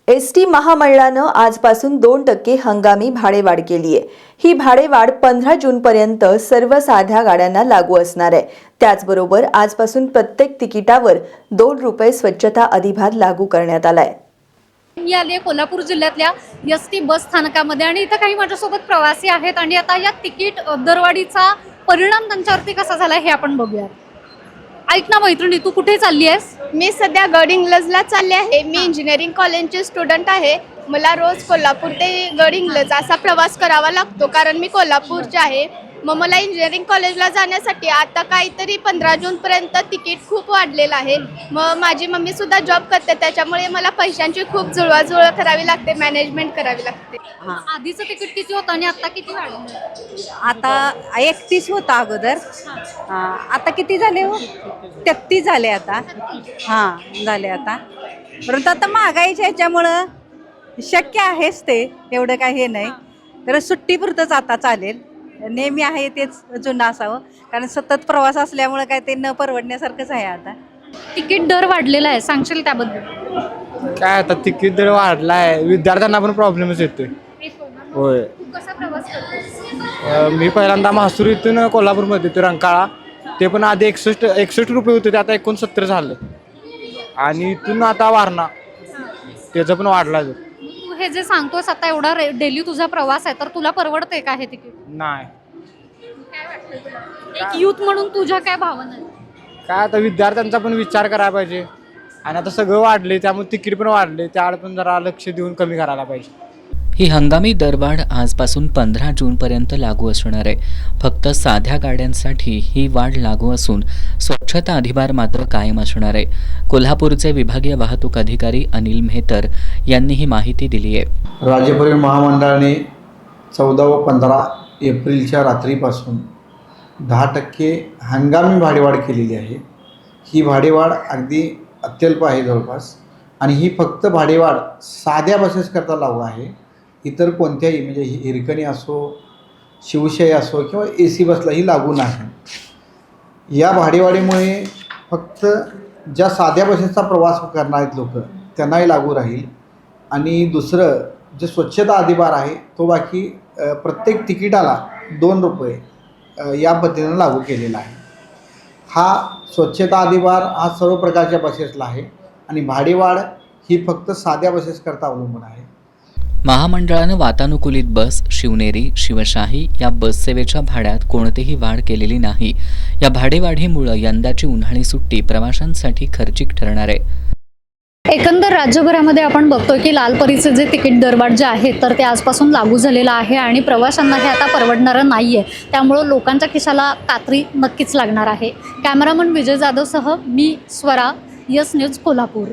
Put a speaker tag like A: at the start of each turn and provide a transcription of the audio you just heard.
A: ST महामंडळानं आजपासून 2% हंगामी भाडेवाढ केली आहे। ही भाडेवाढ 15 जूनपर्यंत सर्व साध्या गाड्यांना लागू असणार आहे। त्याचबरोबर आजपासून प्रत्येक तिकिटावर 2 रुपये स्वच्छता अधिभार लागू करण्यात आलाय।
B: मी आले कोल्हापूर जिल्ह्यातल्या एसटी बस स्थानकामध्ये आणि इथं काही माझ्यासोबत प्रवासी आहेत आणि आता या तिकीट दरवाढीचा परिणाम त्यांच्यावरती कसा झाला हे आपण बघूया। ऐक ना मैत्रिणी, तू कुठे चालली आहेस?
C: मी सध्या गडहिंग्लजला चालले आहे। मी इंजिनिअरिंग कॉलेजचे स्टुडंट आहे। मला रोज कोल्हापूर ते गडहिंग्लज असा प्रवास करावा लागतो कारण मी कोल्हापूरचे आहे। मग मला इंजिनिअरिंग कॉलेजला जाण्यासाठी आता काहीतरी 15 जूनपर्यंत तिकीट खूप वाढलेलं आहे। मग माझी मम्मी सुद्धा जॉब करते, त्याच्यामुळे मला पैशांची खूप जुळवाजुळव करावी लागते, मॅनेजमेंट करावी लागते।
B: आधीचं तिकीट किती होतं आणि आता किती वाढलं?
D: आता 31 होता अगोदर। आता किती झाले हो? 33 झाले आता। हां झाले आता। परंतु आता महागाईच्या ह्याच्यामुळं शक्य आहेच ते, एवढं काही हे नाही। तर सुट्टीपुरतंच आता चालेल, नेहमी आहे तेच जुनं असावं, कारण सतत प्रवास असल्यामुळं काय ते न परवडण्यासारखंच आहे। आता
B: तिकीट दर वाढलेला आहे, सांगशील त्याबद्दल?
E: काय आता तिकीट दर वाढलाय, विद्यार्थ्यांना पण प्रॉब्लेमच येतोय। होय,
B: तू कसा प्रवास करतोस?
E: मी पहिल्यांदा म्हसरूळ इथून कोल्हापूरमध्ये येतो रंकाळा, ते पण आधी 61 रुपये होते, ते आता 69 झाले। आणि इथून आता वारणा त्याचं पण वाढला।
B: तू हे जे सांगतोस आता एवढा डेली तुझा प्रवास आहे, तर तुला परवडते का हे तिकीट?
E: नाही,
B: काय वाटतं तुला? एक यूथ म्हणून तुझ्या काय भावना आहेत?
E: काय आता विद्यार्थ्यांचा पण विचार करायला पाहिजे। आणि आता सगळं वाढले, त्यामुळे तिकीट पण वाढले, त्याकडे पण जरा लक्ष देऊन कमी करायला पाहिजे।
F: ही हंगामी दरवाढ आजपासून 15 जूनपर्यंत लागू असणार आहे। फक्त साध्या गाड्यांसाठी ही वाढ लागू असून स्वच्छता अधिभार मात्र कायम असणार आहे। कोल्हापूरचे विभागीय वाहतूक अधिकारी अनिल मेहतर यांनी ही माहिती दिली आहे।
G: राज्य परिवहन महामंडळाने 14 व 15 एप्रिलच्या रात्रीपासून 10% हंगामी भाडेवाढ केलेली आहे। ही भाडेवाढ अगदी अत्यल्प आहे जवळपास, आणि ही फक्त भाडेवाढ साध्या बसेस करता लागू आहे। इतर कोणत्याही म्हणजे हिरकणी असो, शिवशाही असो किंवा AC बसलाही लागू नाही। या भाडेवाढीमुळे फक्त ज्या साध्या बसेसचा प्रवास करणार आहेत लोक त्यांनाही लागू राहील। आणि दुसरं जे स्वच्छता अधिभार आहे तो बाकी प्रत्येक तिकिटाला 2 रुपये या पद्धतीनं लागू केलेला आहे। हा स्वच्छता अधिभार हा सर्व प्रकारच्या बसेसला आहे आणि भाडेवाढ ही फक्त साध्या बसेस करता अवलंबून आहे।
F: महामंडळानं वातानुकूलित बस, शिवनेरी, शिवशाही या बससेवेच्या भाड्यात कोणतीही वाढ केलेली नाही। या भाडेवाढीमुळे यंदाची उन्हाळी सुट्टी प्रवाशांसाठी खर्चिक ठरणार आहे।
B: एकंदर राज्यभरामध्ये आपण बघतोय की लालपरीचे जे तिकीट दरवाढ जे आहे तर ते आजपासून लागू झालेलं आहे आणि प्रवाशांना हे आता परवडणारं नाही आहे। त्यामुळं लोकांच्या खिशाला कात्री नक्कीच लागणार आहे। कॅमेरामन विजय जाधवसह मी स्वरा, यस न्यूज कोल्हापूर।